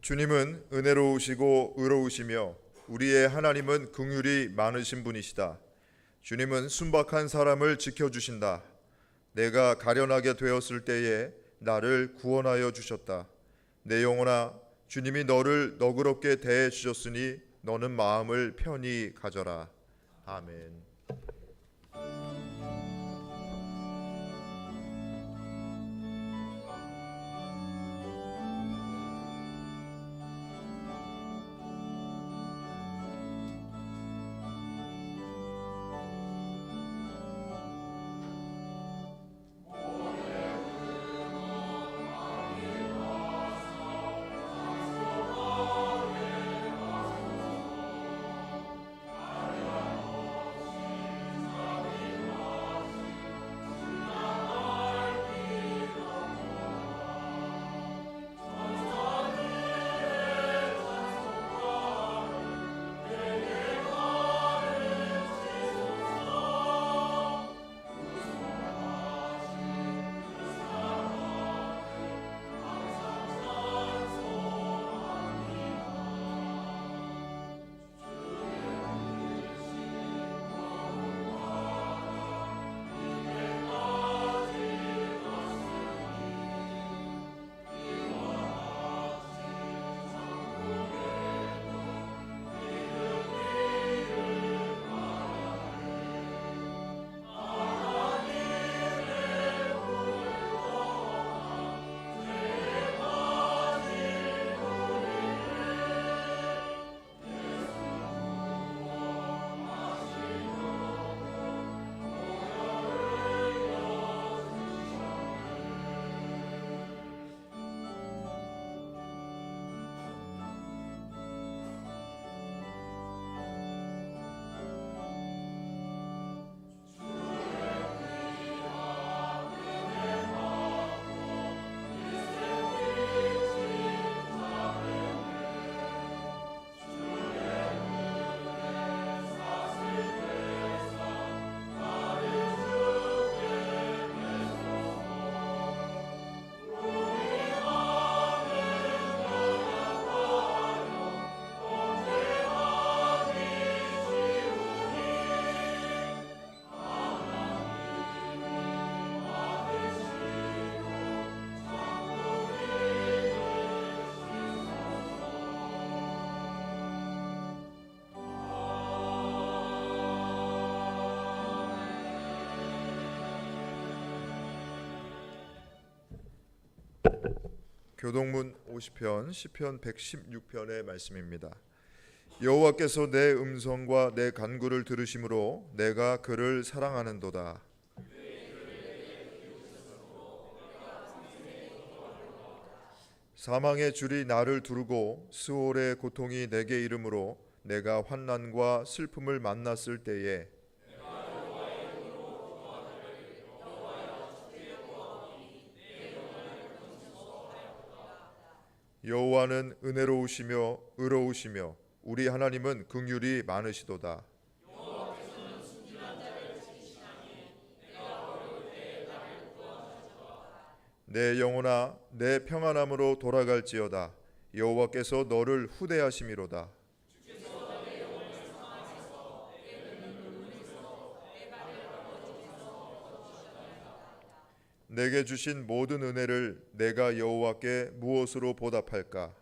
주님은 은혜로우시고 의로우시며 우리의 하나님은 긍휼이 많으신 분이시다. 주님은 순박한 사람을 지켜주신다. 내가 가련하게 되었을 때에 나를 구원하여 주셨다. 내 영혼아, 주님이 너를 너그럽게 대해 주셨으니 너는 마음을 편히 가져라. 아멘. 교동문 50편 시편 116편의 말씀입니다. 여호와께서 내 음성과 내 간구를 들으심으로 내가 그를 사랑하는도다. 사망의 줄이 나를 두르고 스올의 고통이 내게 이르므로 내가 환난과 슬픔을 만났을 때에 여호와는 은혜로우시며 의로우시며 우리 하나님은 긍휼이 많으시도다. 내 영혼아, 내 평안함으로 돌아갈지어다. 여호와께서 너를 후대하심이로다. 내게 주신 모든 은혜를 내가 여호와께 무엇으로 보답할까?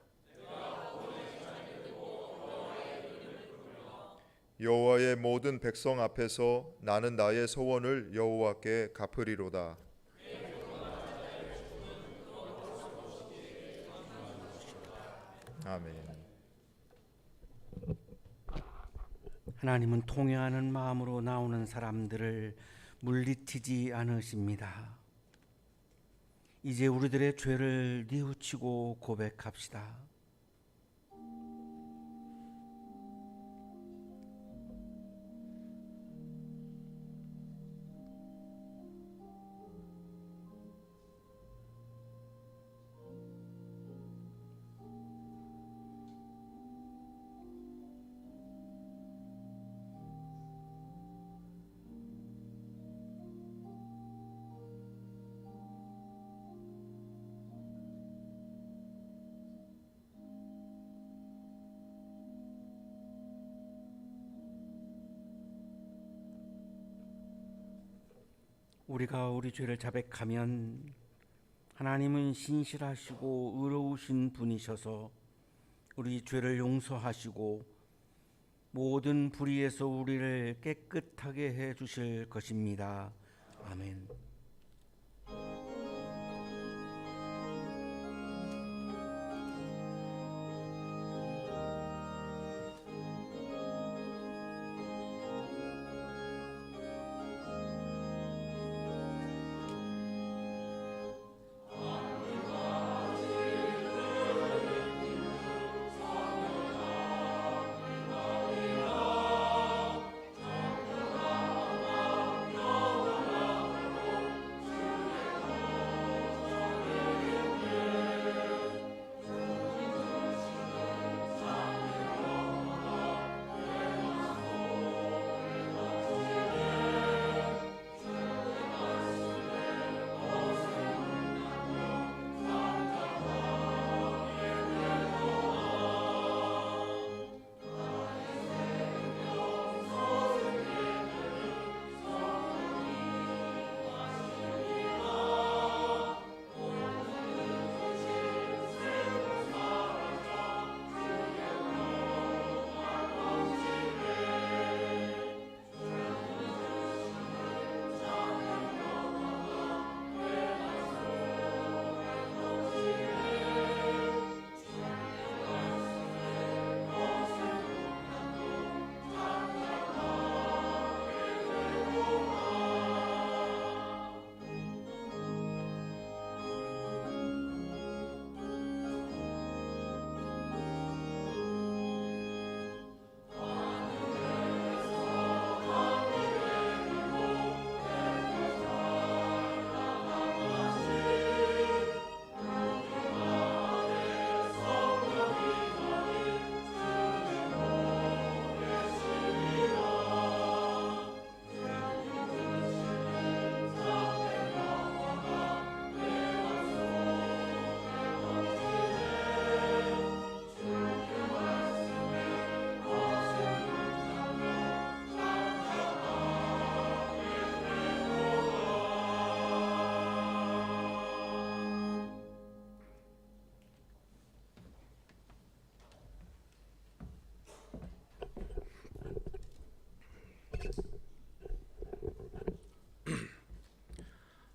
여호와의 모든 백성 앞에서 나는 나의 소원을 여호와께 갚으리로다. 아멘. 하나님은 통회하는 마음으로 나오는 사람들을 물리치지 않으십니다. 이제 우리들의 죄를 뉘우치고 고백합시다. 우리가 우리 죄를 자백하면 하나님은 신실하시고 의로우신 분이셔서 우리 죄를 용서하시고 모든 불의에서 우리를 깨끗하게 해 주실 것입니다. 아멘.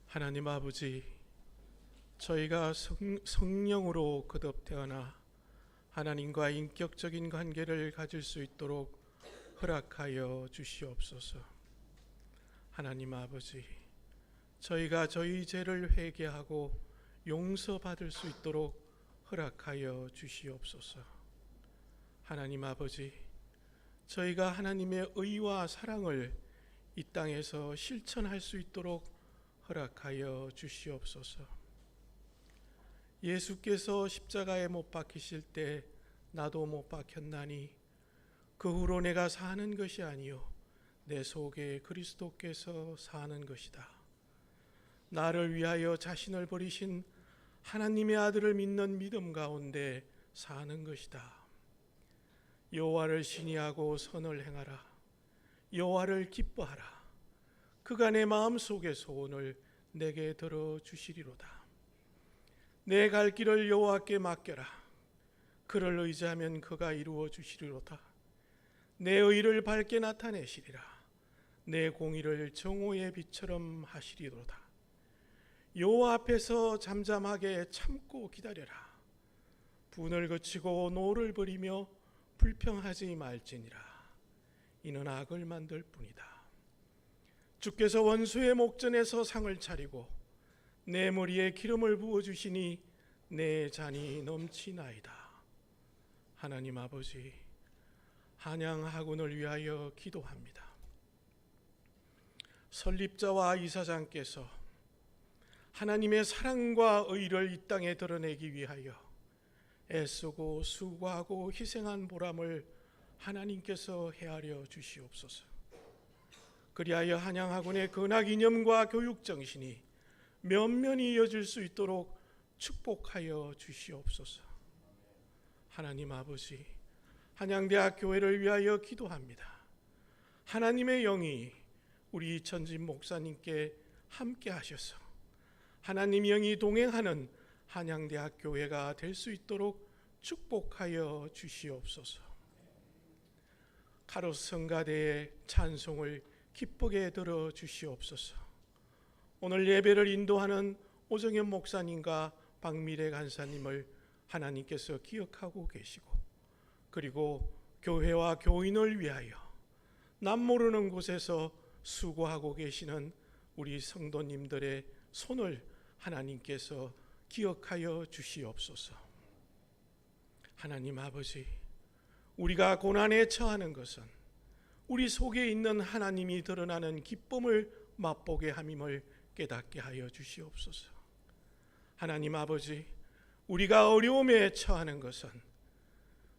하나님 아버지, 저희가 성령으로 거듭 태어나 하나님과 인격적인 관계를 가질 수 있도록 허락하여 주시옵소서. 하나님 아버지, 저희가 저희 죄를 회개하고 용서받을 수 있도록 허락하여 주시옵소서. 하나님 아버지, 저희가 하나님의 의와 사랑을 이 땅에서 실천할 수 있도록 허락하여 주시옵소서. 예수께서 십자가에 못 박히실 때 나도 못 박혔나니 그 후로 내가 사는 것이 아니요 내 속에 그리스도께서 사는 것이다. 나를 위하여 자신을 버리신 하나님의 아들을 믿는 믿음 가운데 사는 것이다. 여호와를 신의하고 선을 행하라. 여호와를 기뻐하라. 그가 내 마음속의 소원을 내게 들어주시리로다. 내 갈 길을 여호와께 맡겨라. 그를 의지하면 그가 이루어 주시리로다. 내 의를 밝게 나타내시리라. 내 공의를 정오의 빛처럼 하시리로다. 여호와 앞에서 잠잠하게 참고 기다려라. 분을 그치고 노를 버리며 불평하지 말지니라. 이는 악을 만들 뿐이다. 주께서 원수의 목전에서 상을 차리고 내 머리에 기름을 부어주시니 내 잔이 넘치나이다. 하나님 아버지, 한양학원을 위하여 기도합니다. 설립자와 이사장께서 하나님의 사랑과 의를 이 땅에 드러내기 위하여 애쓰고 수고하고 희생한 보람을 하나님께서 헤아려 주시옵소서. 그리하여 한양학원의 근학 이념과 교육 정신이 면면히 이어질 수 있도록 축복하여 주시옵소서. 하나님 아버지, 한양대학 교회를 위하여 기도합니다. 하나님의 영이 우리 이천진 목사님께 함께 하셔서 하나님 영이 동행하는 한양대학 교회가 될 수 있도록 축복하여 주시옵소서. 가롯 성가대의 찬송을 기쁘게 들어 주시옵소서. 오늘 예배를 인도하는 오정현 목사님과 박미래 간사님을 하나님께서 기억하고 계시고, 그리고 교회와 교인을 위하여 남모르는 곳에서 수고하고 계시는 우리 성도님들의 손을 하나님께서 기억하여 주시옵소서. 하나님 아버지, 우리가 고난에 처하는 것은 우리 속에 있는 하나님이 드러나는 기쁨을 맛보게 함임을 깨닫게 하여 주시옵소서. 하나님 아버지, 우리가 어려움에 처하는 것은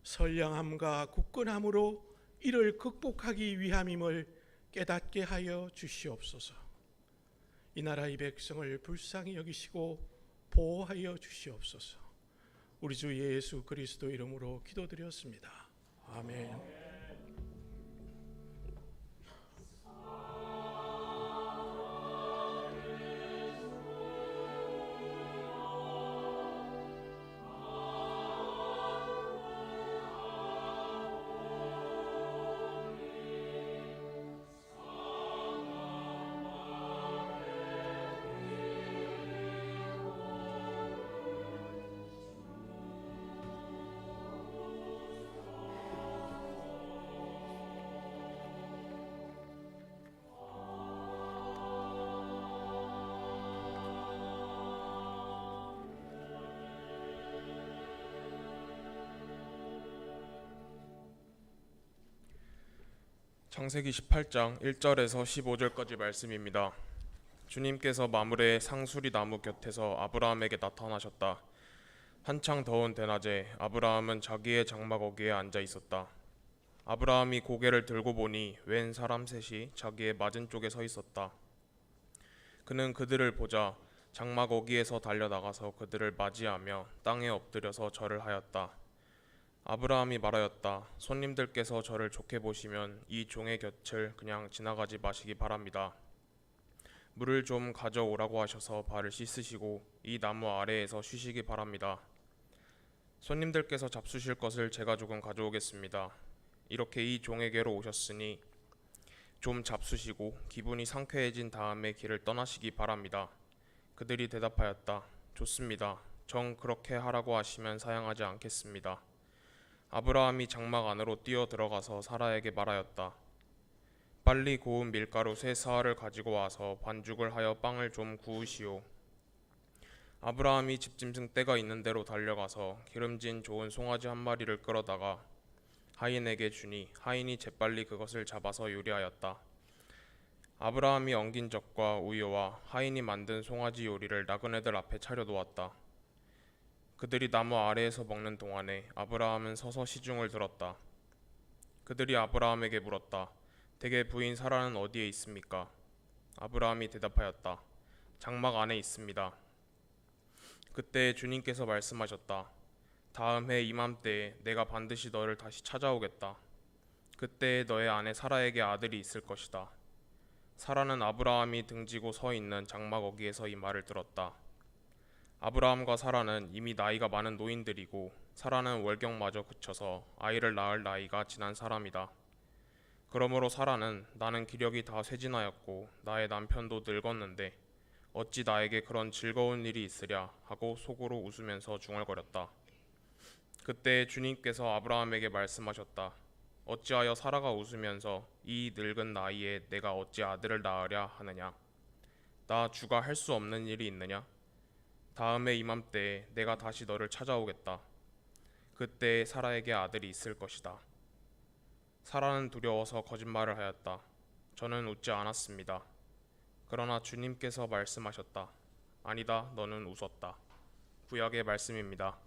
선량함과 굳건함으로 이를 극복하기 위함임을 깨닫게 하여 주시옵소서. 이 나라의 백성을 불쌍히 여기시고 보호하여 주시옵소서. 우리 주 예수 그리스도 이름으로 기도드렸습니다. 아멘. 창세기 18장 1절에서 15절까지 말씀입니다. 주님께서 마므레 상수리 나무 곁에서 아브라함에게 나타나셨다. 한창 더운 대낮에 아브라함은 자기의 장막 거기에 앉아 있었다. 아브라함이 고개를 들고 보니 웬 사람 셋이 자기의 맞은쪽에 서 있었다. 그는 그들을 보자 장막 거기에서 달려나가서 그들을 맞이하며 땅에 엎드려서 절을 하였다. 아브라함이 말하였다. 손님들께서 저를 좋게 보시면 이 종의 곁을 그냥 지나가지 마시기 바랍니다. 물을 좀 가져오라고 하셔서 발을 씻으시고 이 나무 아래에서 쉬시기 바랍니다. 손님들께서 잡수실 것을 제가 조금 가져오겠습니다. 이렇게 이 종에게로 오셨으니 좀 잡수시고 기분이 상쾌해진 다음에 길을 떠나시기 바랍니다. 그들이 대답하였다. 좋습니다. 정 그렇게 하라고 하시면 사양하지 않겠습니다. 아브라함이 장막 안으로 뛰어 들어가서 사라에게 말하였다. 빨리 고운 밀가루 3사알을 가지고 와서 반죽을 하여 빵을 좀 구우시오. 아브라함이 집짐승 떼가 있는 대로 달려가서 기름진 좋은 송아지 한 마리를 끌어다가 하인에게 주니 하인이 재빨리 그것을 잡아서 요리하였다. 아브라함이 엉긴 젖과 우유와 하인이 만든 송아지 요리를 나그네들 앞에 차려놓았다. 그들이 나무 아래에서 먹는 동안에 아브라함은 서서 시중을 들었다. 그들이 아브라함에게 물었다. 대개 부인 사라는 어디에 있습니까? 아브라함이 대답하였다. 장막 안에 있습니다. 그때 주님께서 말씀하셨다. 다음 해 이맘때에 내가 반드시 너를 다시 찾아오겠다. 그때 너의 아내 사라에게 아들이 있을 것이다. 사라는 아브라함이 등지고 서 있는 장막 거기에서 이 말을 들었다. 아브라함과 사라는 이미 나이가 많은 노인들이고 사라는 월경마저 그쳐서 아이를 낳을 나이가 지난 사람이다. 그러므로 사라는 나는 기력이 다 쇠진하였고 나의 남편도 늙었는데 어찌 나에게 그런 즐거운 일이 있으랴 하고 속으로 웃으면서 중얼거렸다. 그때 주님께서 아브라함에게 말씀하셨다. 어찌하여 사라가 웃으면서 이 늙은 나이에 내가 어찌 아들을 낳으랴 하느냐? 나 주가 할 수 없는 일이 있느냐? 다음에 이맘때에 내가 다시 너를 찾아오겠다. 그때 사라에게 아들이 있을 것이다. 사라는 두려워서 거짓말을 하였다. 저는 웃지 않았습니다. 그러나 주님께서 말씀하셨다. 아니다, 너는 웃었다. 구약의 말씀입니다.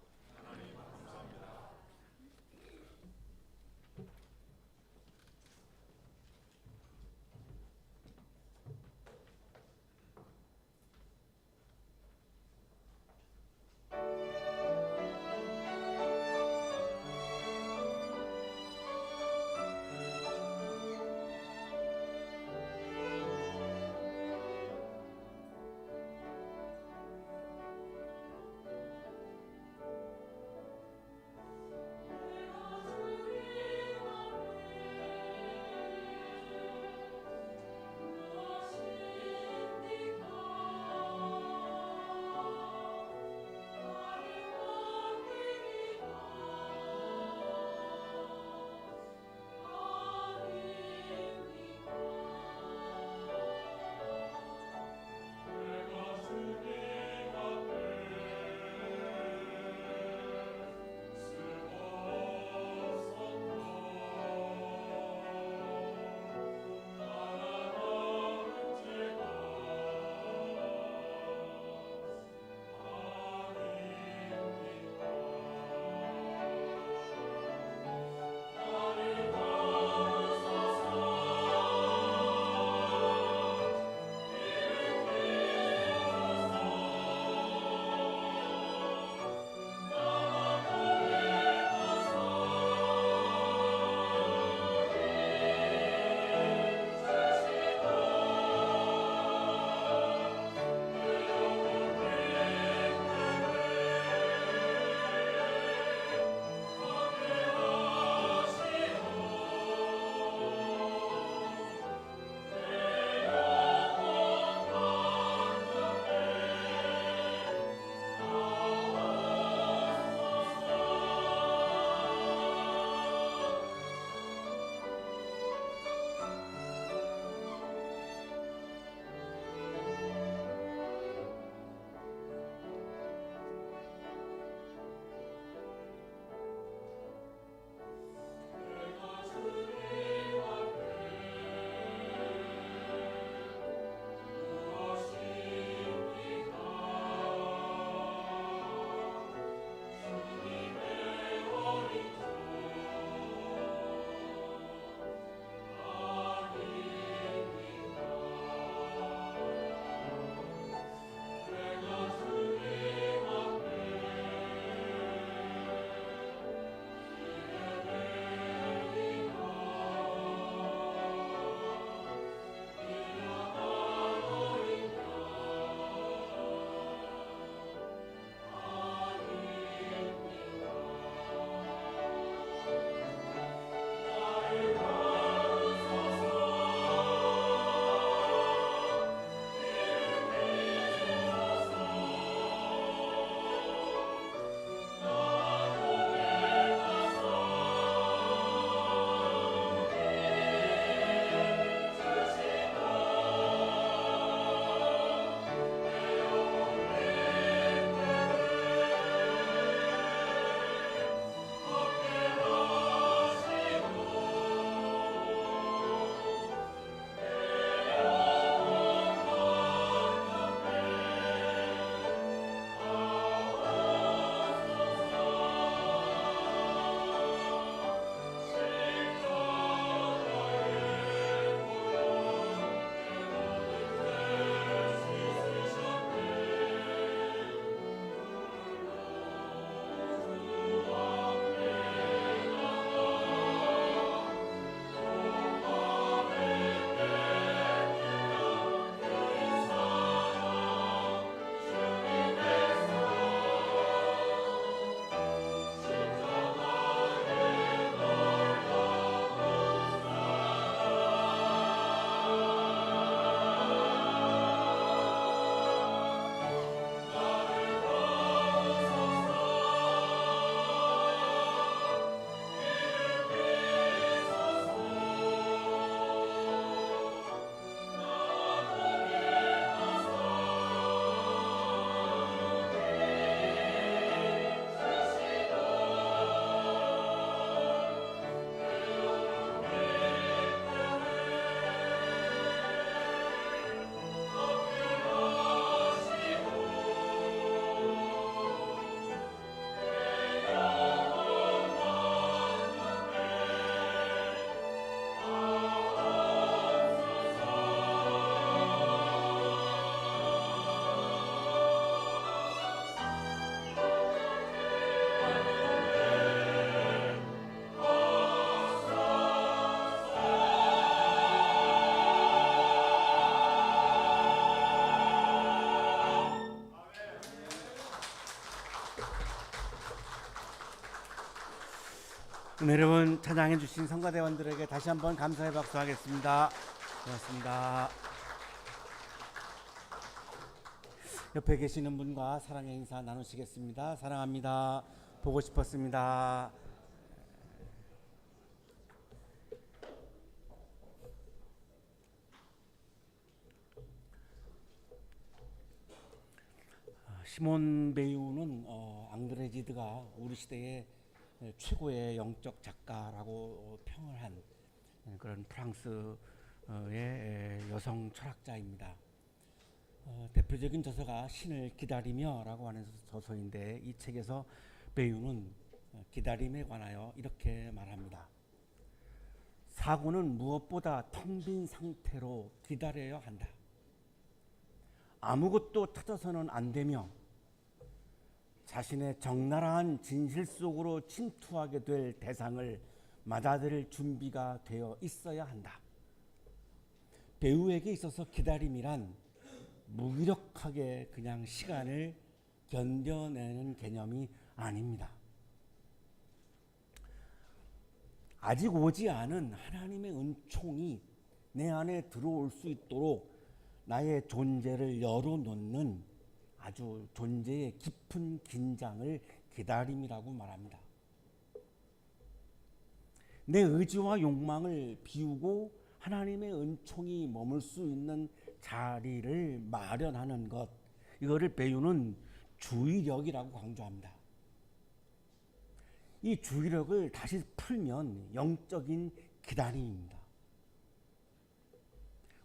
여러분 찬양해 주신 성가대원들에게 다시 한번 감사의 박수 하겠습니다. 고맙습니다. 옆에 계시는 분과 사랑의 인사 나누시겠습니다. 사랑합니다. 보고 싶었습니다. 시몬 베유는 앙드레지드가 우리 시대의 최고의 영적 작가라고 평을 한 그런 프랑스의 여성 철학자입니다. 대표적인 저서가 신을 기다리며라고 하는 저서인데, 이 책에서 베유는 기다림에 관하여 이렇게 말합니다. 사고는 무엇보다 텅 빈 상태로 기다려야 한다. 아무것도 터져서는 안 되며 자신의 적나라한 진실 속으로 침투하게 될 대상을 맞아들일 준비가 되어 있어야 한다. 배우에게 있어서 기다림이란 무기력하게 그냥 시간을 견뎌내는 개념이 아닙니다. 아직 오지 않은 하나님의 은총이 내 안에 들어올 수 있도록 나의 존재를 열어놓는 아주 존재의 깊은 긴장을 기다림이라고 말합니다. 내 의지와 욕망을 비우고 하나님의 은총이 머물 수 있는 자리를 마련하는 것, 이거를 배우는 주의력이라고 강조합니다. 이 주의력을 다시 풀면 영적인 기다림입니다.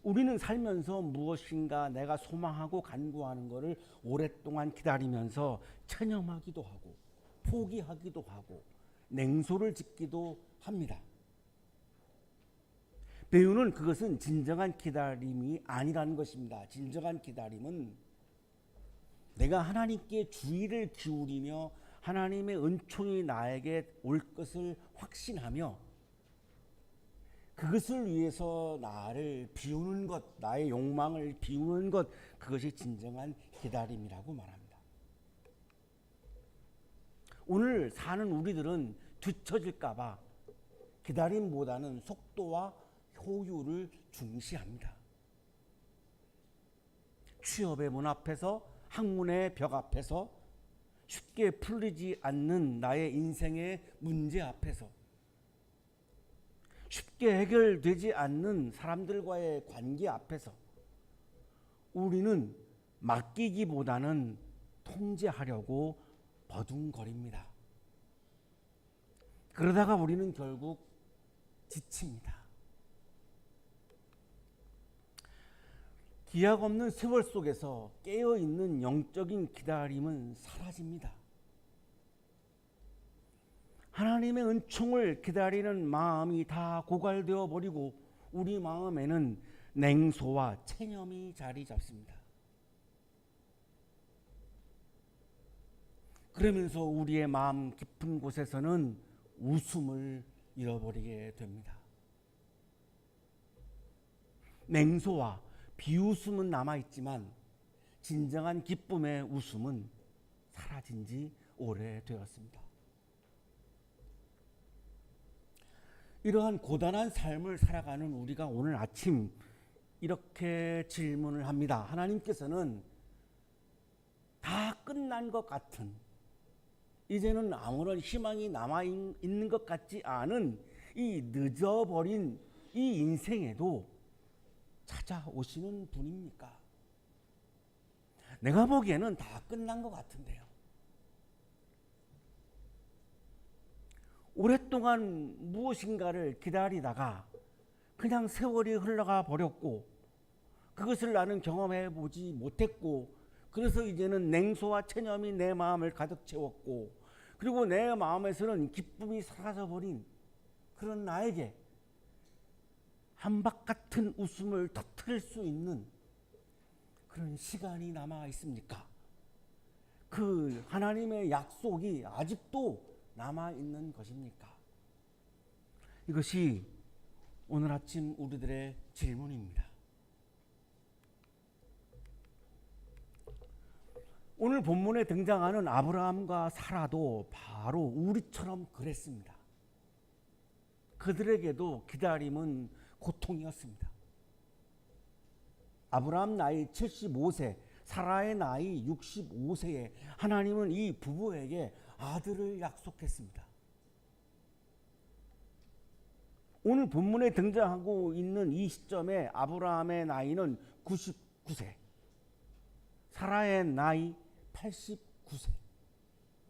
우리는 살면서 무엇인가 내가 소망하고 간구하는 것을 오랫동안 기다리면서 체념하기도 하고 포기하기도 하고 냉소를 짓기도 합니다. 배우는 그것은 진정한 기다림이 아니라는 것입니다. 진정한 기다림은 내가 하나님께 주의를 기울이며 하나님의 은총이 나에게 올 것을 확신하며 그것을 위해서 나를 비우는 것, 나의 욕망을 비우는 것, 그것이 진정한 기다림이라고 말합니다. 오늘 사는 우리들은 뒤처질까 봐 기다림보다는 속도와 효율을 중시합니다. 취업의 문 앞에서, 학문의 벽 앞에서, 쉽게 풀리지 않는 나의 인생의 문제 앞에서, 쉽게 해결되지 않는 사람들과의 관계 앞에서 우리는 맡기기보다는 통제하려고 버둥거립니다. 그러다가 우리는 결국 지칩니다. 기약 없는 세월 속에서 깨어있는 영적인 기다림은 사라집니다. 하나님의 은총을 기다리는 마음이 다 고갈되어 버리고 우리 마음에는 냉소와 체념이 자리 잡습니다. 그러면서 우리의 마음 깊은 곳에서는 웃음을 잃어버리게 됩니다. 냉소와 비웃음은 남아있지만 진정한 기쁨의 웃음은 사라진 지 오래되었습니다. 이러한 고단한 삶을 살아가는 우리가 오늘 아침 이렇게 질문을 합니다. 하나님께서는 다 끝난 것 같은, 이제는 아무런 희망이 남아있는 것 같지 않은 이 늦어버린 이 인생에도 찾아오시는 분입니까? 내가 보기에는 다 끝난 것 같은데요. 오랫동안 무엇인가를 기다리다가 그냥 세월이 흘러가 버렸고 그것을 나는 경험해 보지 못했고, 그래서 이제는 냉소와 체념이 내 마음을 가득 채웠고, 그리고 내 마음에서는 기쁨이 사라져버린 그런 나에게 한박 같은 웃음을 터뜨릴 수 있는 그런 시간이 남아 있습니까? 그 하나님의 약속이 아직도 남아 있는 것입니까? 이것이 오늘 아침 우리들의 질문입니다. 오늘 본문에 등장하는 아브라함과 사라도 바로 우리처럼 그랬습니다. 그들에게도 기다림은 고통이었습니다. 아브라함 나이 75세, 사라의 나이 65세에 하나님은 이 부부에게 아들을 약속했습니다. 오늘 본문에 등장하고 있는 이 시점에 아브라함의 나이는 99세, 사라의 나이 89세.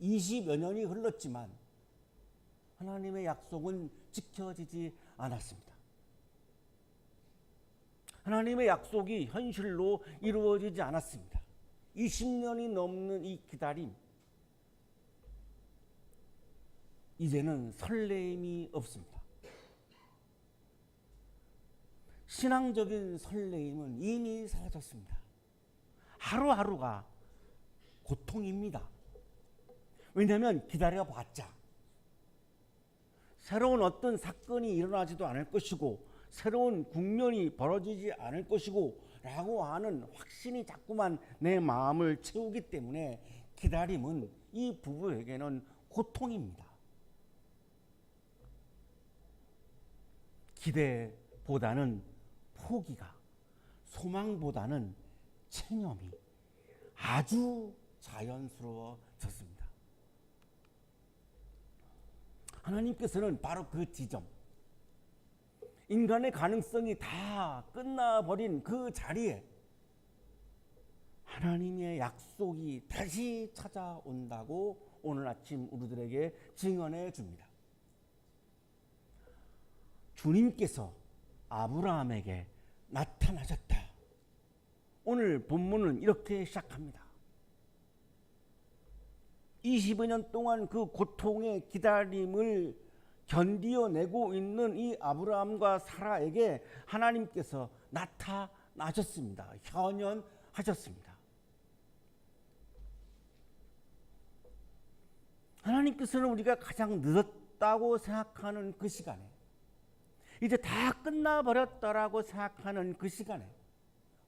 20여 년이 흘렀지만 하나님의 약속은 지켜지지 않았습니다. 하나님의 약속이 현실로 이루어지지 않았습니다. 20년이 넘는 이 기다림, 이제는 설레임이 없습니다. 신앙적인 설레임은 이미 사라졌습니다. 하루하루가 고통입니다. 왜냐하면 기다려봤자 새로운 어떤 사건이 일어나지도 않을 것이고 새로운 국면이 벌어지지 않을 것이고 라고 하는 확신이 자꾸만 내 마음을 채우기 때문에 기다림은 이 부부에게는 고통입니다. 기대보다는 포기가, 소망보다는 체념이 아주 자연스러워졌습니다. 하나님께서는 바로 그 지점, 인간의 가능성이 다 끝나버린 그 자리에 하나님의 약속이 다시 찾아온다고 오늘 아침 우리들에게 증언해 줍니다. 주님께서 아브라함에게 나타나셨다. 오늘 본문은 이렇게 시작합니다. 20여 년 동안 그 고통의 기다림을 견디어내고 있는 이 아브라함과 사라에게 하나님께서 나타나셨습니다. 현현하셨습니다. 하나님께서는 우리가 가장 늦었다고 생각하는 그 시간에, 이제 다 끝나버렸다라고 생각하는 그 시간에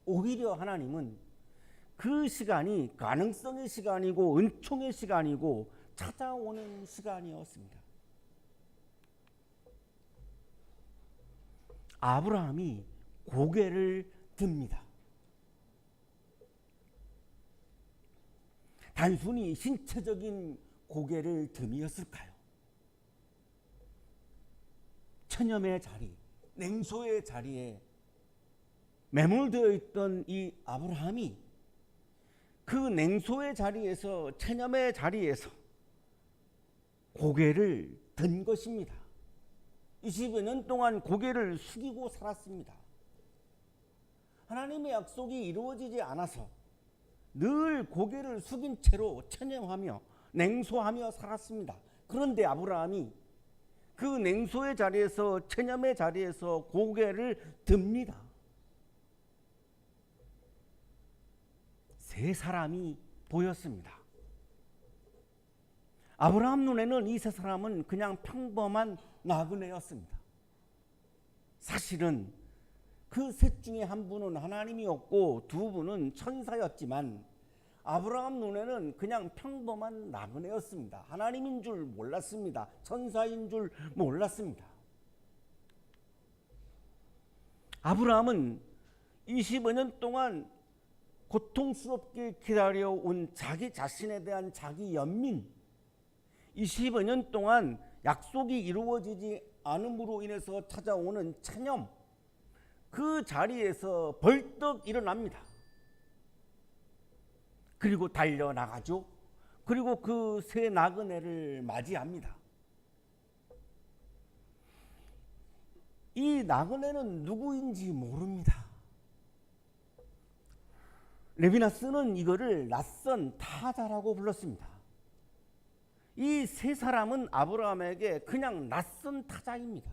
오히려 하나님은 그 시간이 가능성의 시간이고 은총의 시간이고 찾아오는 시간이었습니다. 아브라함이 고개를 듭니다. 단순히 신체적인 고개를 듦이었을까요? 체념의 자리, 냉소의 자리에 매몰되어 있던 이 아브라함이 그 냉소의 자리에서, 체념의 자리에서 고개를 든 것입니다. 20여 년 동안 고개를 숙이고 살았습니다. 하나님의 약속이 이루어지지 않아서 늘 고개를 숙인 채로 체념하며 냉소하며 살았습니다. 그런데 아브라함이 그 냉소의 자리에서, 체념의 자리에서 고개를 듭니다. 세 사람이 보였습니다. 아브라함 눈에는 이 세 사람은 그냥 평범한 나그네였습니다. 사실은 그 셋 중에 한 분은 하나님이었고 두 분은 천사였지만 아브라함 눈에는 그냥 평범한 나그네였습니다. 하나님인 줄 몰랐습니다. 천사인 줄 몰랐습니다. 아브라함은 20여 년 동안 고통스럽게 기다려온 자기 자신에 대한 자기 연민, 20여 년 동안 약속이 이루어지지 않음으로 인해서 찾아오는 체념, 그 자리에서 벌떡 일어납니다. 그리고 달려나가죠. 그리고 그 새 나그네를 맞이합니다. 이 나그네는 누구인지 모릅니다. 레비나스는 이거를 낯선 타자라고 불렀습니다. 이 세 사람은 아브라함에게 그냥 낯선 타자입니다.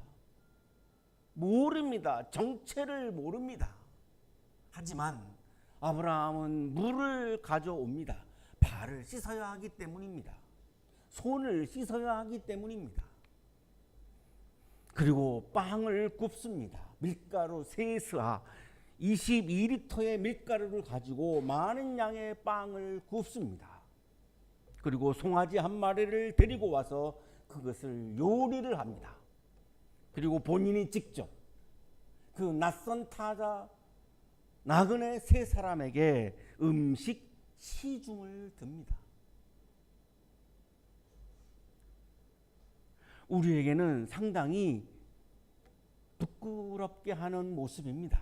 모릅니다. 정체를 모릅니다. 하지만 아브라함은 물을 가져옵니다. 발을 씻어야 하기 때문입니다. 손을 씻어야 하기 때문입니다. 그리고 빵을 굽습니다. 밀가루 3스와 22리터의 밀가루를 가지고 많은 양의 빵을 굽습니다. 그리고 송아지 한 마리를 데리고 와서 그것을 요리를 합니다. 그리고 본인이 직접 그 낯선 타자 나그네 세 사람에게 음식 시중을 듭니다. 우리에게는 상당히 부끄럽게 하는 모습입니다.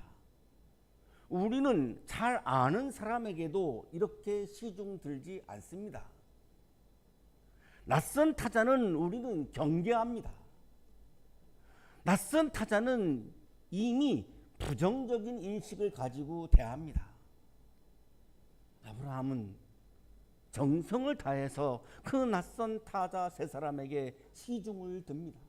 우리는 잘 아는 사람에게도 이렇게 시중 들지 않습니다. 낯선 타자는 우리는 경계합니다. 낯선 타자는 이미 부정적인 인식을 가지고 대합니다. 아브라함은 정성을 다해서 그 낯선 타자 세 사람에게 시중을 듭니다.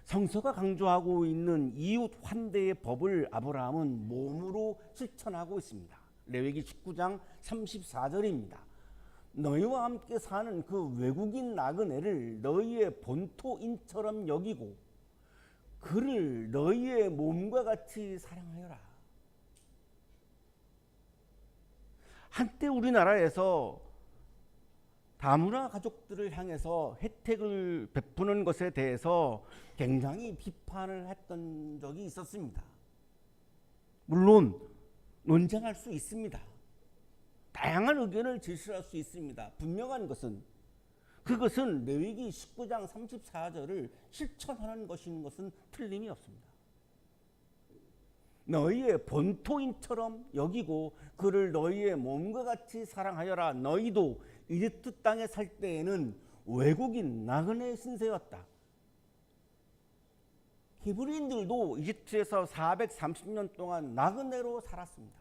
성서가 강조하고 있는 이웃 환대의 법을 아브라함은 몸으로 실천하고 있습니다. 레위기 19장 34절입니다. 너희와 함께 사는 그 외국인 나그네를 너희의 본토인처럼 여기고 그를 너희의 몸과 같이 사랑하여라. 한때 우리나라에서 다문화 가족들을 향해서 혜택을 베푸는 것에 대해서 굉장히 비판을 했던 적이 있었습니다. 물론 논쟁할 수 있습니다. 다양한 의견을 제시할 수 있습니다. 분명한 것은 그것은 레위기 19장 34절을 실천하는 것은 틀림이 없습니다. 너희의 본토인처럼 여기고 그를 너희의 몸과 같이 사랑하여라. 너희도 이집트 땅에 살 때에는 외국인 나그네 신세였다. 히브리인들도 이집트에서 430년 동안 나그네로 살았습니다.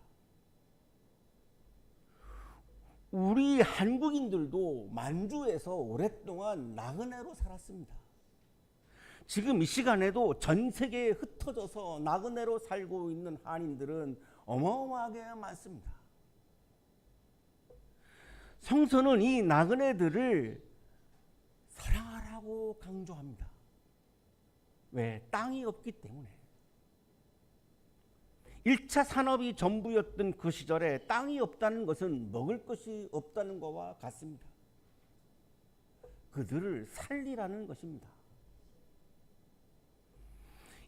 우리 한국인들도 만주에서 오랫동안 나그네로 살았습니다. 지금 이 시간에도 전 세계에 흩어져서 나그네로 살고 있는 한인들은 어마어마하게 많습니다. 성서는 이 나그네들을 사랑하라고 강조합니다. 왜? 땅이 없기 때문에. 1차 산업이 전부였던 그 시절에 땅이 없다는 것은 먹을 것이 없다는 것과 같습니다. 그들을 살리라는 것입니다.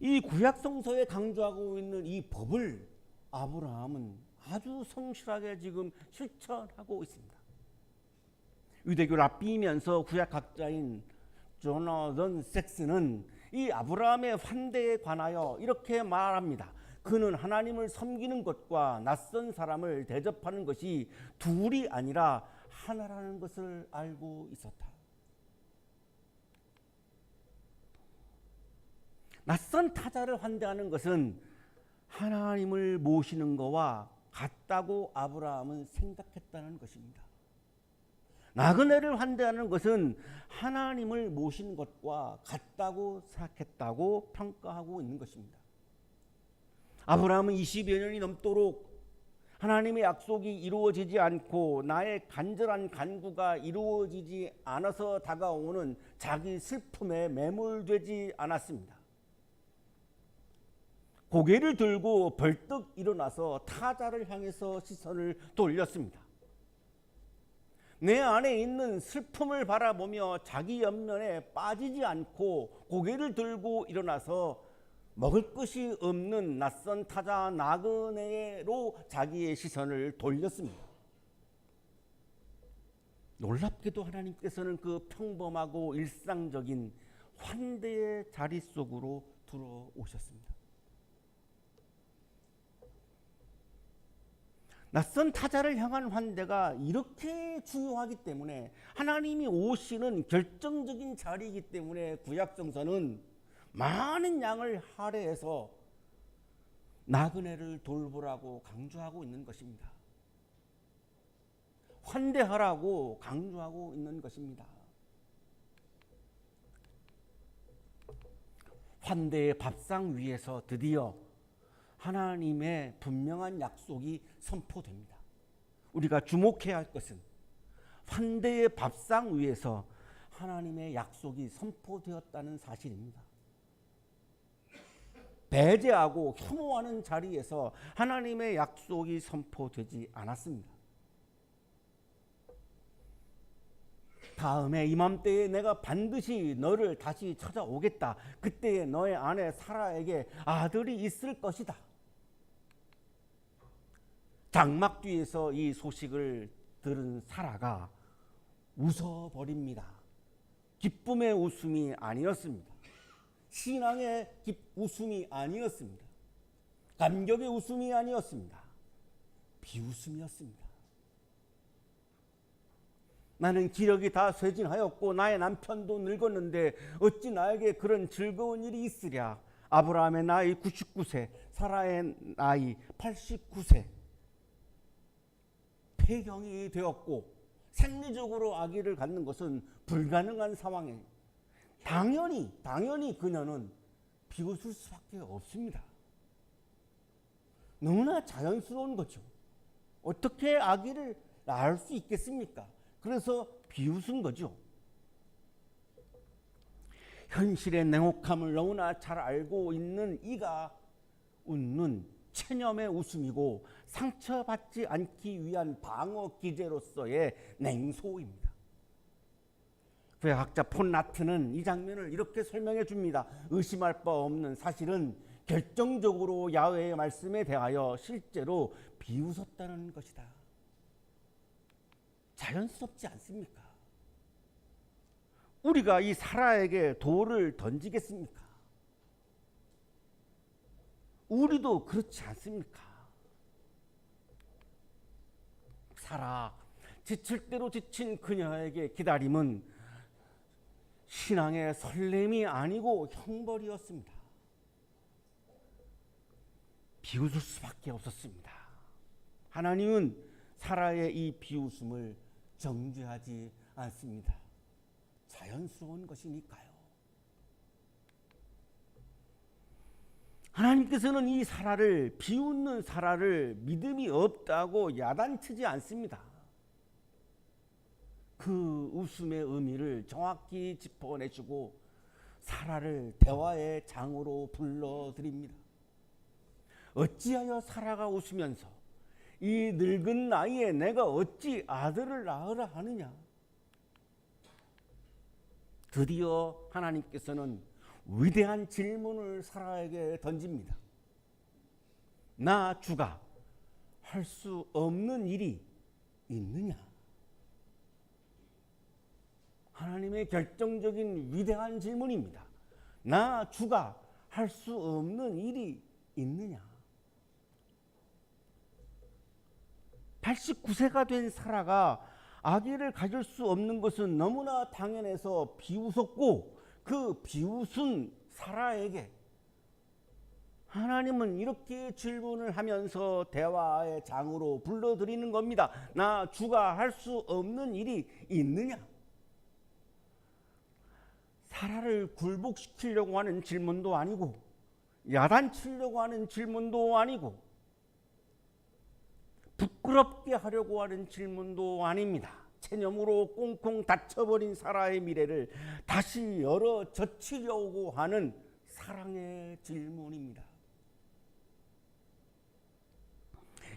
이 구약 성서에 강조하고 있는 이 법을 아브라함은 아주 성실하게 지금 실천하고 있습니다. 유대교 랍비이면서 구약학자인 조나던 섹스는 이 아브라함의 환대에 관하여 이렇게 말합니다. 그는 하나님을 섬기는 것과 낯선 사람을 대접하는 것이 둘이 아니라 하나라는 것을 알고 있었다. 낯선 타자를 환대하는 것은 하나님을 모시는 것과 같다고 아브라함은 생각했다는 것입니다. 나그네를 환대하는 것은 하나님을 모시는 것과 같다고 생각했다고 평가하고 있는 것입니다. 아브라함은 20여 년이 넘도록 하나님의 약속이 이루어지지 않고 나의 간절한 간구가 이루어지지 않아서 다가오는 자기 슬픔에 매몰되지 않았습니다. 고개를 들고 벌떡 일어나서 타자를 향해서 시선을 돌렸습니다. 내 안에 있는 슬픔을 바라보며 자기 연면에 빠지지 않고 고개를 들고 일어나서 먹을 것이 없는 낯선 타자 나그네로 자기의 시선을 돌렸습니다. 놀랍게도 하나님께서는 그 평범하고 일상적인 환대의 자리 속으로 들어오셨습니다. 낯선 타자를 향한 환대가 이렇게 중요하기 때문에 하나님이 오시는 결정적인 자리이기 때문에 구약성서는 많은 양을 할애해서 나그네를 돌보라고 강조하고 있는 것입니다. 환대하라고 강조하고 있는 것입니다. 환대의 밥상 위에서 드디어 하나님의 분명한 약속이 선포됩니다. 우리가 주목해야 할 것은 환대의 밥상 위에서 하나님의 약속이 선포되었다는 사실입니다. 배제하고 혐오하는 자리에서 하나님의 약속이 선포되지 않았습니다. 다음에 이맘때에 내가 반드시 너를 다시 찾아오겠다. 그때에 너의 아내 사라에게 아들이 있을 것이다. 장막 뒤에서 이 소식을 들은 사라가 웃어버립니다. 기쁨의 웃음이 아니었습니다. 신앙의 웃음이 아니었습니다. 감격의 웃음이 아니었습니다. 비웃음이었습니다. 나는 기력이 다 쇠진하였고 나의 남편도 늙었는데 어찌 나에게 그런 즐거운 일이 있으랴. 아브라함의 나이 99세, 사라의 나이 89세. 폐경이 되었고 생리적으로 아기를 갖는 것은 불가능한 상황에 당연히 그녀는 비웃을 수밖에 없습니다. 너무나 자연스러운 거죠. 어떻게 아기를 낳을 수 있겠습니까? 그래서 비웃은 거죠. 현실의 냉혹함을 너무나 잘 알고 있는 이가 웃는 체념의 웃음이고 상처받지 않기 위한 방어 기제로서의 냉소입니다. 구약학자 폰 나트는 이 장면을 이렇게 설명해 줍니다. 의심할 바 없는 사실은 결정적으로 야훼의 말씀에 대하여 실제로 비웃었다는 것이다. 자연스럽지 않습니까? 우리가 이 사라에게 돌을 던지겠습니까? 우리도 그렇지 않습니까? 사라, 지칠 대로 지친 그녀에게 기다림은 신앙의 설렘이 아니고 형벌이었습니다. 비웃을 수밖에 없었습니다. 하나님은 사라의 이 비웃음을 정죄하지 않습니다. 자연스러운 것이니까요. 하나님께서는 이 사라를, 비웃는 사라를 믿음이 없다고 야단치지 않습니다. 그 웃음의 의미를 정확히 짚어내시고 사라를 대화의 장으로 불러드립니다. 어찌하여 사라가 웃으면서 이 늙은 나이에 내가 어찌 아들을 낳으라 하느냐? 드디어 하나님께서는 위대한 질문을 사라에게 던집니다. 나 주가 할 수 없는 일이 있느냐? 하나님의 결정적인 위대한 질문입니다. 나 주가 할 수 없는 일이 있느냐? 89세가 된 사라가 아기를 가질 수 없는 것은 너무나 당연해서 비웃었고 그 비웃은 사라에게 하나님은 이렇게 질문을 하면서 대화의 장으로 불러들이는 겁니다. 나 주가 할 수 없는 일이 있느냐? 사라를 굴복시키려고 하는 질문도 아니고 야단치려고 하는 질문도 아니고 부끄럽게 하려고 하는 질문도 아닙니다. 체념으로 꽁꽁 닫혀버린 사라의 미래를 다시 열어 젖히려고 하는 사랑의 질문입니다.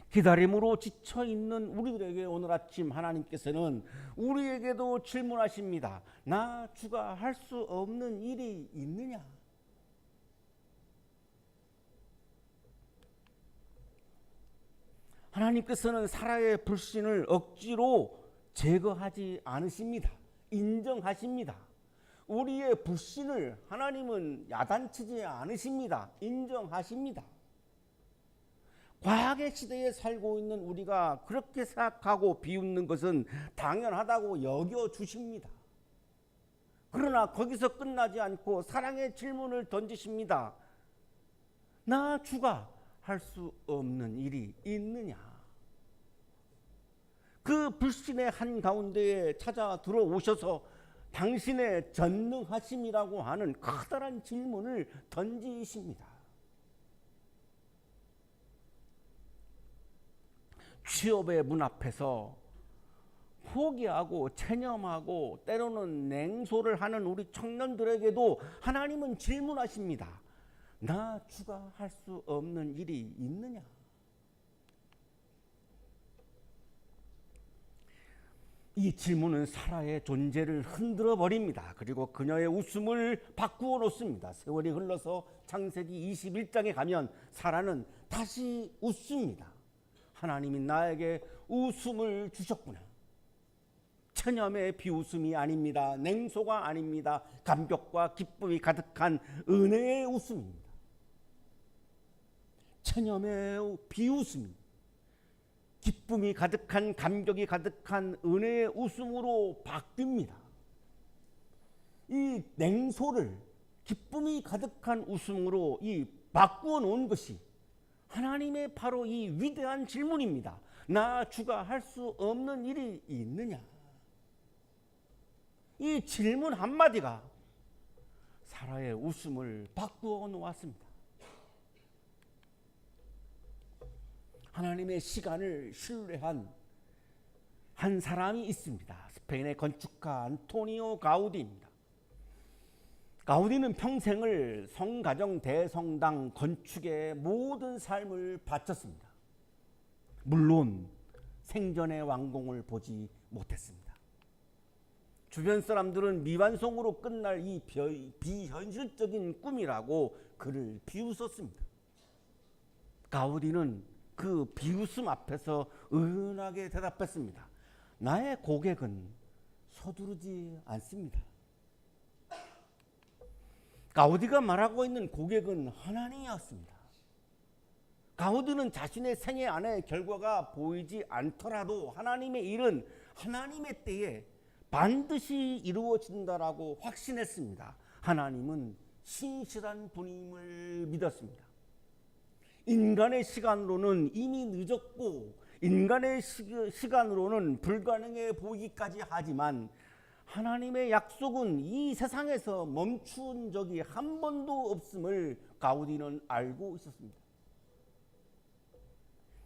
기다림으로 지쳐있는 우리들에게 오늘 아침 하나님께서는 우리에게도 질문하십니다. 나 주가 할 수 없는 일이 있느냐? 하나님께서는 사라의 불신을 억지로 제거하지 않으십니다. 인정하십니다. 우리의 불신을 하나님은 야단치지 않으십니다. 인정하십니다. 과학의 시대에 살고 있는 우리가 그렇게 생각하고 비웃는 것은 당연하다고 여겨주십니다. 그러나 거기서 끝나지 않고 사랑의 질문을 던지십니다. 나 주가 할 수 없는 일이 있느냐? 그 불신의 한가운데에 찾아 들어오셔서 당신의 전능하심이라고 하는 커다란 질문을 던지십니다. 취업의 문 앞에서 포기하고 체념하고 때로는 냉소를 하는 우리 청년들에게도 하나님은 질문하십니다. 나 주가 할 수 없는 일이 있느냐? 이 질문은 사라의 존재를 흔들어 버립니다. 그리고 그녀의 웃음을 바꾸어 놓습니다. 세월이 흘러서 창세기 21장에 가면 사라는 다시 웃습니다. 하나님이 나에게 웃음을 주셨구나. 체념의 비웃음이 아닙니다. 냉소가 아닙니다. 감격과 기쁨이 가득한 은혜의 웃음입니다. 체념의 비웃음이 기쁨이 가득한, 감격이 가득한 은혜의 웃음으로 바뀝니다. 이 냉소를 기쁨이 가득한 웃음으로 바꾸어 놓은 것이 하나님의 바로 이 위대한 질문입니다. 나 주가 할 수 없는 일이 있느냐? 이 질문 한마디가 사라의 웃음을 바꾸어 놓았습니다. 하나님의 시간을 신뢰한 한 사람이 있습니다. 스페인의 건축가 안토니오 가우디입니다. 가우디는 평생을 성가정 대성당 건축에 모든 삶을 바쳤습니다. 물론 생전의 완공을 보지 못했습니다. 주변 사람들은 미완성으로 끝날 이 비현실적인 꿈이라고 그를 비웃었습니다. 가우디는 그 비웃음 앞에서 은하게 대답했습니다. 나의 고객은 서두르지 않습니다. 가우디가 말하고 있는 고객은 하나님이었습니다. 가우디는 자신의 생애 안에 결과가 보이지 않더라도 하나님의 일은 하나님의 때에 반드시 이루어진다라고 확신했습니다. 하나님은 신실한 분임을 믿었습니다. 인간의 시간으로는 이미 늦었고 인간의 시간으로는 불가능해 보이기까지 하지만 하나님의 약속은 이 세상에서 멈춘 적이 한 번도 없음을 가우디는 알고 있었습니다.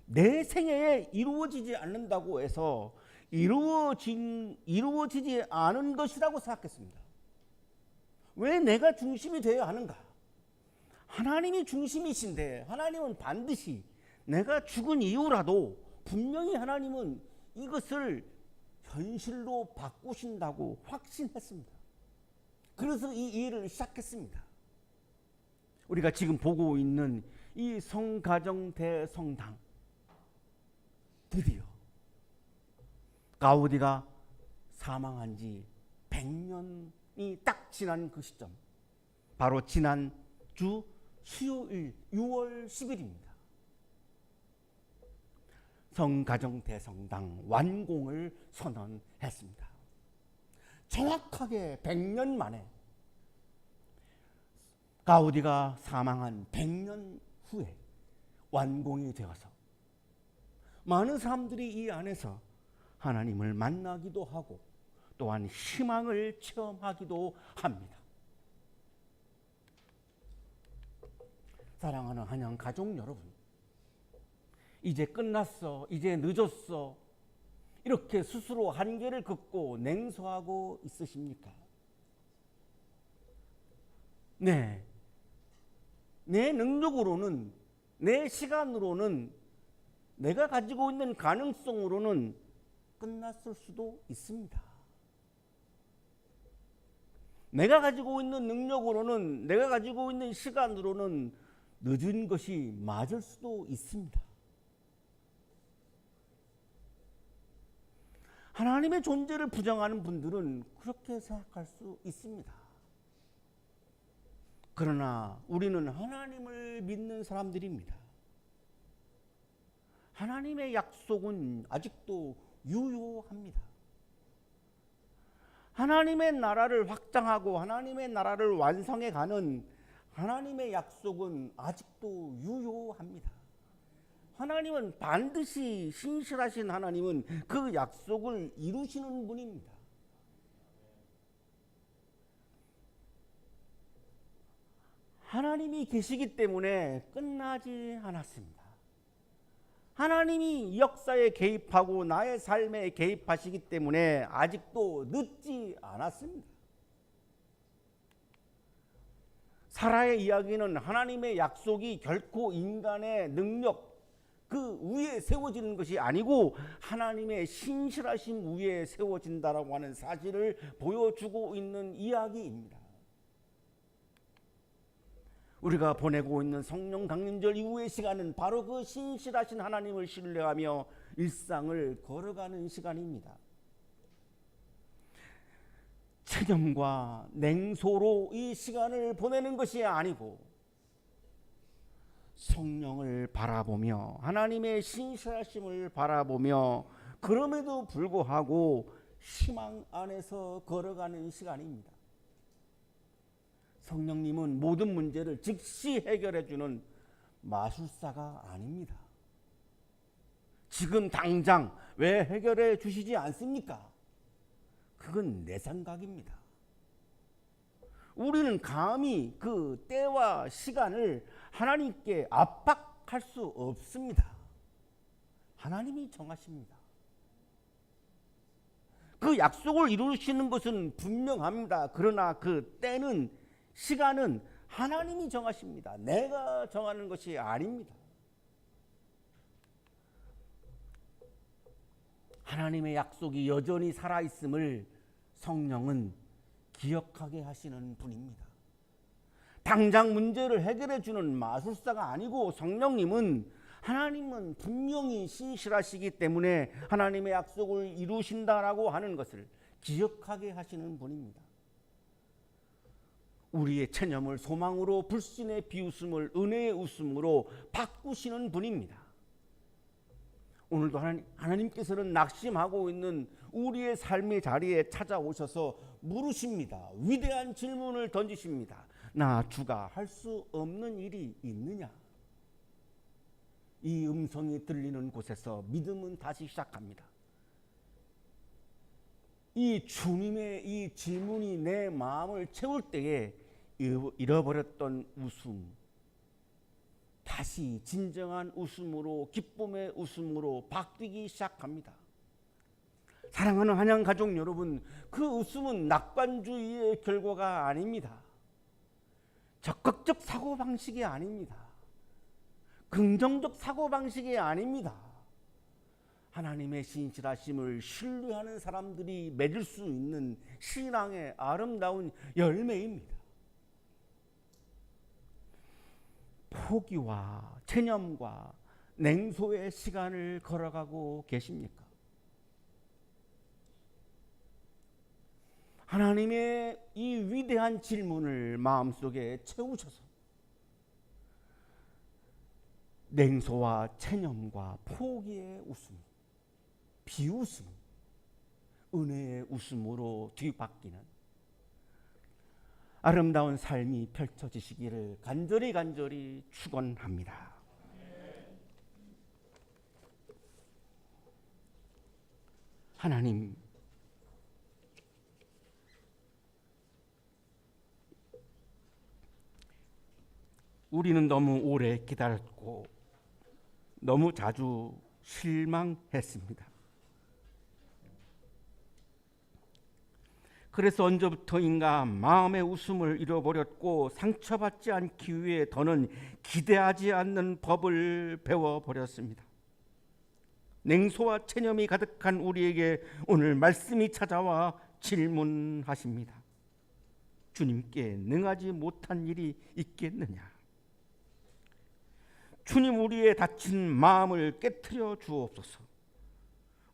내 생애에 이루어지지 않는다고 해서 이루어지지 않은 것이라고 생각했습니다. 왜 내가 중심이 되어야 하는가? 하나님이 중심이신데 하나님은 반드시 내가 죽은 이후라도 분명히 하나님은 이것을 현실로 바꾸신다고 확신했습니다. 그래서 이 일을 시작했습니다. 우리가 지금 보고 있는 이 성가정 대성당, 드디어 가우디가 사망한 지 100년이 딱 지난 그 시점, 바로 지난 주 수요일 6월 10일입니다. 성가정 대성당 완공을 선언했습니다. 정확하게 100년 만에 가우디가 사망한 100년 후에 완공이 되어서 많은 사람들이 이 안에서 하나님을 만나기도 하고 또한 희망을 체험하기도 합니다. 사랑하는 한양 가족 여러분, 이제 끝났어, 이제 늦었어, 이렇게 스스로 한계를 긋고 냉소하고 있으십니까? 네, 내 능력으로는, 내 시간으로는, 내가 가지고 있는 가능성으로는 끝났을 수도 있습니다. 내가 가지고 있는 능력으로는, 내가 가지고 있는 시간으로는 늦은 것이 맞을 수도 있습니다. 하나님의 존재를 부정하는 분들은 그렇게 생각할 수 있습니다. 그러나 우리는 하나님을 믿는 사람들입니다. 하나님의 약속은 아직도 유효합니다. 하나님의 나라를 확장하고 하나님의 나라를 완성해 가는 하나님의 약속은 아직도 유효합니다. 하나님은 반드시, 신실하신 하나님은 그 약속을 이루시는 분입니다. 하나님이 계시기 때문에 끝나지 않았습니다. 하나님이 역사에 개입하고 나의 삶에 개입하시기 때문에 아직도 늦지 않았습니다. 사라의 이야기는 하나님의 약속이 결코 인간의 능력, 그 위에 세워지는 것이 아니고 하나님의 신실하심 위에 세워진다라고 하는 사실을 보여주고 있는 이야기입니다. 우리가 보내고 있는 성령 강림절 이후의 시간은 바로 그 신실하신 하나님을 신뢰하며 일상을 걸어가는 시간입니다. 체념과 냉소로 이 시간을 보내는 것이 아니고 성령을 바라보며 하나님의 신실하심을 바라보며 그럼에도 불구하고 희망 안에서 걸어가는 시간입니다. 성령님은 모든 문제를 즉시 해결해 주는 마술사가 아닙니다. 지금 당장 왜 해결해 주시지 않습니까? 그건 내 생각입니다. 우리는 감히 그 때와 시간을 하나님께 압박할 수 없습니다. 하나님이 정하십니다. 그 약속을 이루시는 것은 분명합니다. 그러나 그 때는, 시간은 하나님이 정하십니다. 내가 정하는 것이 아닙니다. 하나님의 약속이 여전히 살아있음을 성령은 기억하게 하시는 분입니다. 당장 문제를 해결해 주는 마술사가 아니고 하나님은 분명히 신실하시기 때문에 하나님의 약속을 이루신다라고 하는 것을 기억하게 하시는 분입니다. 우리의 체념을 소망으로, 불신의 비웃음을 은혜의 웃음으로 바꾸시는 분입니다. 오늘도 하나님께서는 낙심하고 있는 우리의 삶의 자리에 찾아오셔서 물으십니다. 위대한 질문을 던지십니다. 나 주가 할 수 없는 일이 있느냐? 이 음성이 들리는 곳에서 믿음은 다시 시작합니다. 이 주님의 이 질문이 내 마음을 채울 때에 잃어버렸던 웃음, 다시 진정한 웃음으로, 기쁨의 웃음으로 바뀌기 시작합니다. 사랑하는 한양 가족 여러분, 그 웃음은 낙관주의의 결과가 아닙니다. 적극적 사고방식이 아닙니다. 긍정적 사고방식이 아닙니다. 하나님의 신실하심을 신뢰하는 사람들이 맺을 수 있는 신앙의 아름다운 열매입니다. 포기와 체념과 냉소의 시간을 걸어가고 계십니까? 하나님의 이 위대한 질문을 마음속에 채우셔서 냉소와 체념과 포기의 웃음, 비웃음, 은혜의 웃음으로 뒤바뀌는 아름다운 삶이 펼쳐지시기를 간절히 축원합니다. 하나님, 우리는 너무 오래 기다렸고 너무 자주 실망했습니다. 그래서 언제부터인가 마음의 웃음을 잃어버렸고 상처받지 않기 위해 더는 기대하지 않는 법을 배워버렸습니다. 냉소와 체념이 가득한 우리에게 오늘 말씀이 찾아와 질문하십니다. 주님께 능하지 못한 일이 있겠느냐? 주님, 우리의 다친 마음을 깨트려 주옵소서.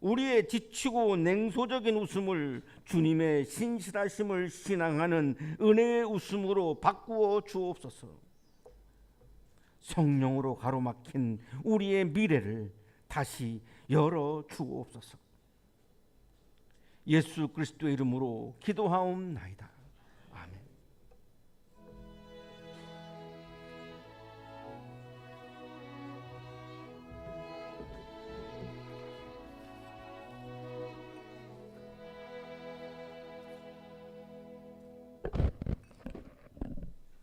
우리의 지치고 냉소적인 웃음을 주님의 신실하심을 신앙하는 은혜의 웃음으로 바꾸어 주옵소서. 성령으로 가로막힌 우리의 미래를 다시 열어 주옵소서. 예수 그리스도의 이름으로 기도하옵나이다. 아멘.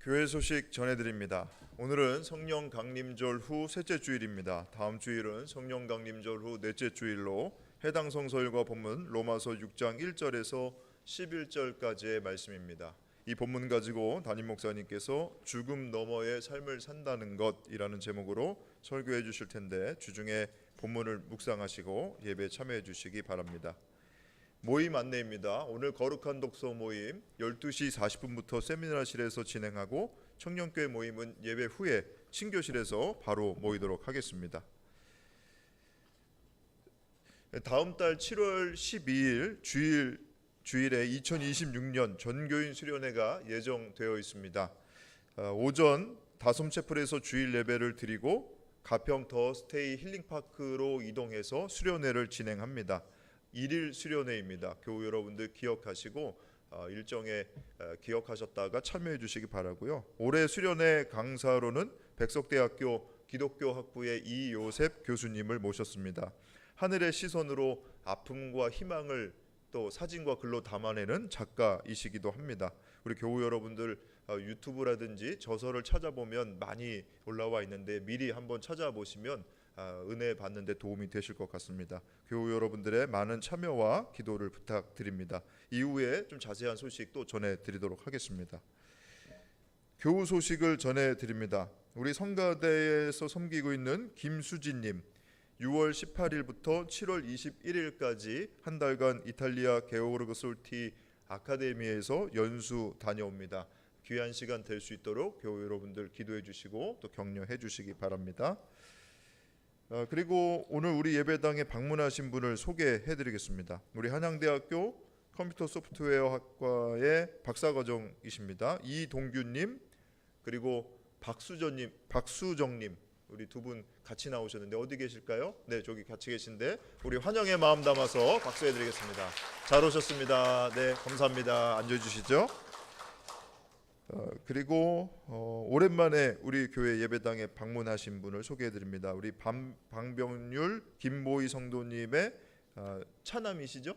교회 소식 전해드립니다. 오늘은 성령 강림절 후 셋째 주일입니다. 다음 주일은 성령 강림절 후 넷째 주일로 해당 성서일과 본문 로마서 6장 1절에서 11절까지의 말씀입니다. 이 본문 가지고 담임 목사님께서 죽음 너머의 삶을 산다는 것이라는 제목으로 설교해 주실 텐데 주중에 본문을 묵상하시고 예배에 참여해 주시기 바랍니다. 모임 안내입니다. 오늘 거룩한 독서 모임 12시 40분부터 세미나실에서 진행하고 청년교회 모임은 예배 후에 신교실에서 바로 모이도록 하겠습니다. 다음 달 7월 12일 주일에 2026년 전교인 수련회가 예정되어 있습니다. 오전 다솜채플에서 주일 예배를 드리고 가평 더 스테이 힐링파크로 이동해서 수련회를 진행합니다. 1일 수련회입니다. 교우 여러분들 기억하시고 일정에 기억하셨다가 참여해 주시기 바라고요. 올해 수련회 강사로는 백석대학교 기독교학부의 이요셉 교수님을 모셨습니다. 하늘의 시선으로 아픔과 희망을 또 사진과 글로 담아내는 작가이시기도 합니다. 우리 교우 여러분들 유튜브라든지 저서를 찾아보면 많이 올라와 있는데 미리 한번 찾아보시면 은혜 받는 데 도움이 되실 것 같습니다. 교우 여러분들의 많은 참여와 기도를 부탁드립니다. 이후에 좀 자세한 소식 또 전해드리도록 하겠습니다. 교우 소식을 전해드립니다. 우리 성가대에서 섬기고 있는 김수진님 6월 18일부터 7월 21일까지 한 달간 이탈리아 게오르그 솔티 아카데미에서 연수 다녀옵니다. 귀한 시간 될 수 있도록 교우 여러분들 기도해 주시고 또 격려해 주시기 바랍니다. 그리고 오늘 우리 예배당에 방문하신 분을 소개해 드리겠습니다. 우리 한양대학교 컴퓨터 소프트웨어 학과의 박사과정이십니다. 이동규님 그리고 박수정님 우리 두 분 같이 나오셨는데 어디 계실까요? 네, 저기 같이 계신데 우리 환영의 마음 담아서 박수해 드리겠습니다. 잘 오셨습니다. 네, 감사합니다. 앉아주시죠. 그리고 오랜만에 우리 교회 예배당에 방문하신 분을 소개해 드립니다. 우리 방병률 김보희 성도님의 차남이시죠?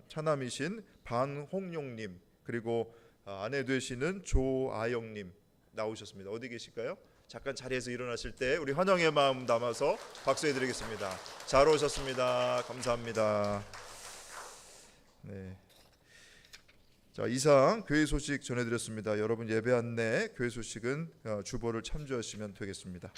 차남이신 반홍용님 그리고 아내 되시는 조아영님 나오셨습니다. 어디 계실까요? 잠깐 자리에서 일어나실 때 우리 환영의 마음 담아서 박수해 드리겠습니다. 잘 오셨습니다. 감사합니다. 네. 자, 이상 교회 소식 전해드렸습니다. 여러분 예배 안내 교회 소식은 주보를 참조하시면 되겠습니다.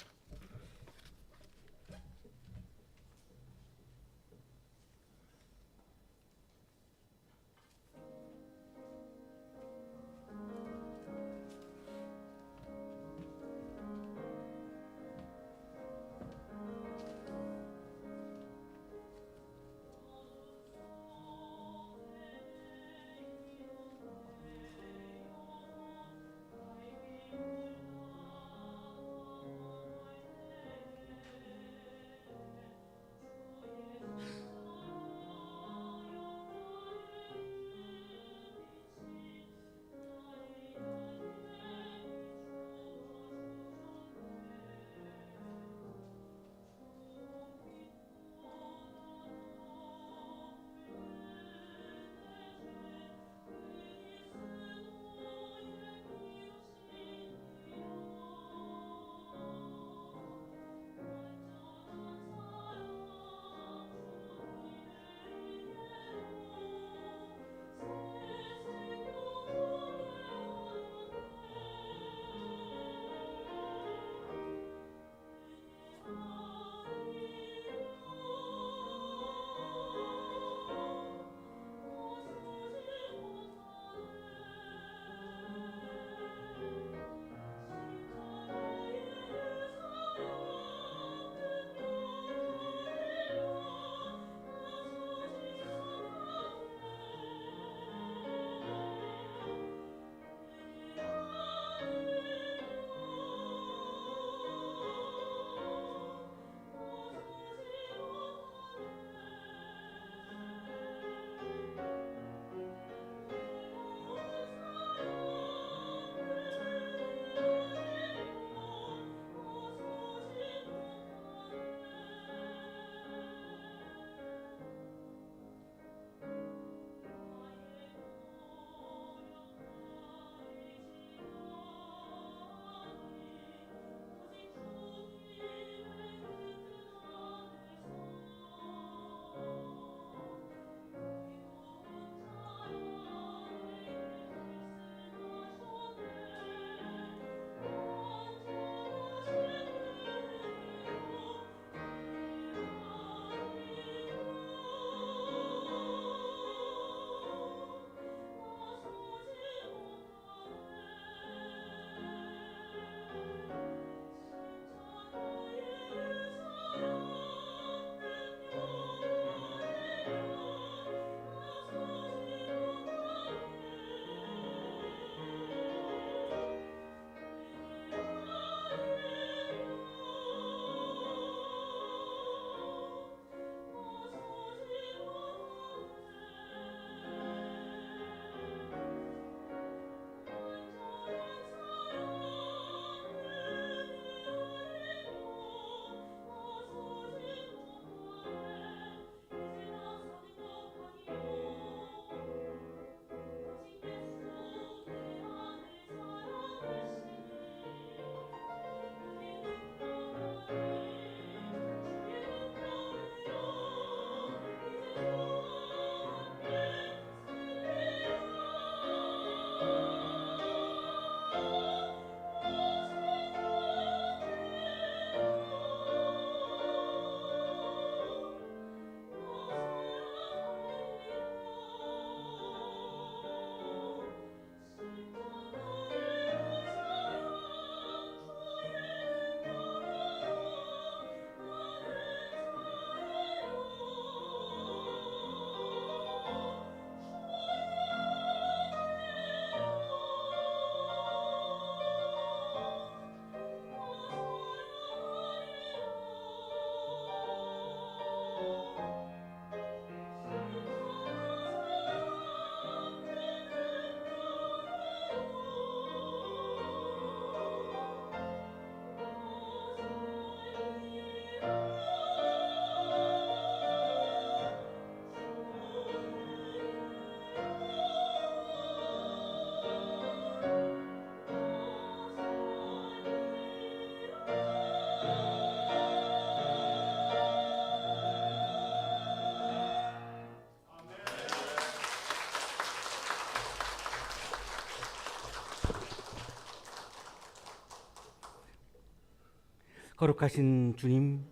거룩하신 주님,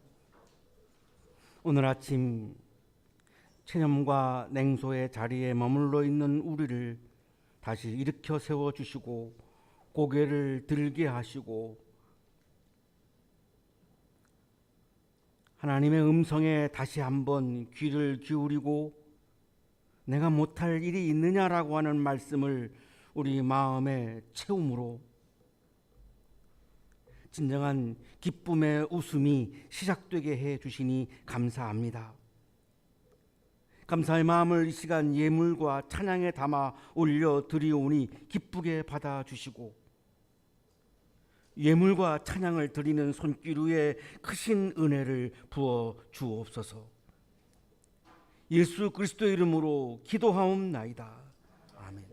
오늘 아침 체념과 냉소의 자리에 머물러 있는 우리를 다시 일으켜 세워주시고 고개를 들게 하시고 하나님의 음성에 다시 한번 귀를 기울이고 내가 못할 일이 있느냐라고 하는 말씀을 우리 마음에 채움으로 진정한 기쁨의 웃음이 시작되게 해 주시니 감사합니다. 감사의 마음을 이 시간 예물과 찬양에 담아 올려 드리오니 기쁘게 받아주시고 예물과 찬양을 드리는 손길 위에 크신 은혜를 부어 주옵소서. 예수 그리스도의 이름으로 기도하옵나이다. 아멘.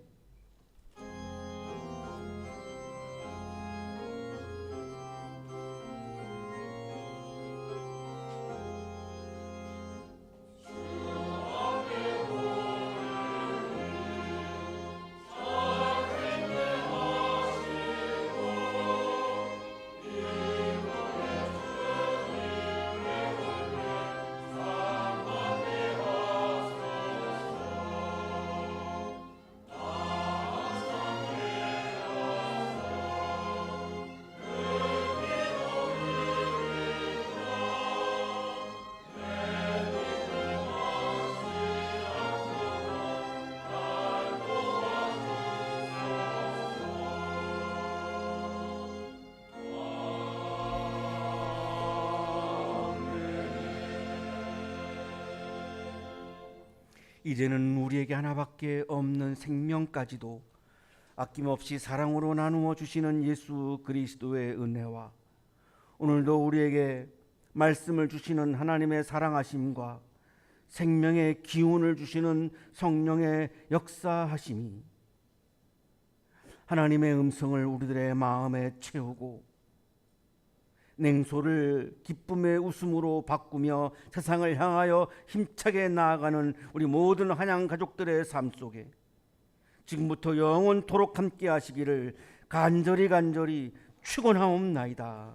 이제는 우리에게 하나밖에 없는 생명까지도 아낌없이 사랑으로 나누어 주시는 예수 그리스도의 은혜와 오늘도 우리에게 말씀을 주시는 하나님의 사랑하심과 생명의 기운을 주시는 성령의 역사하심이 하나님의 음성을 우리들의 마음에 채우고 냉소를 기쁨의 웃음으로 바꾸며 세상을 향하여 힘차게 나아가는 우리 모든 한양 가족들의 삶 속에 지금부터 영원토록 함께 하시기를 간절히 축원하옵나이다.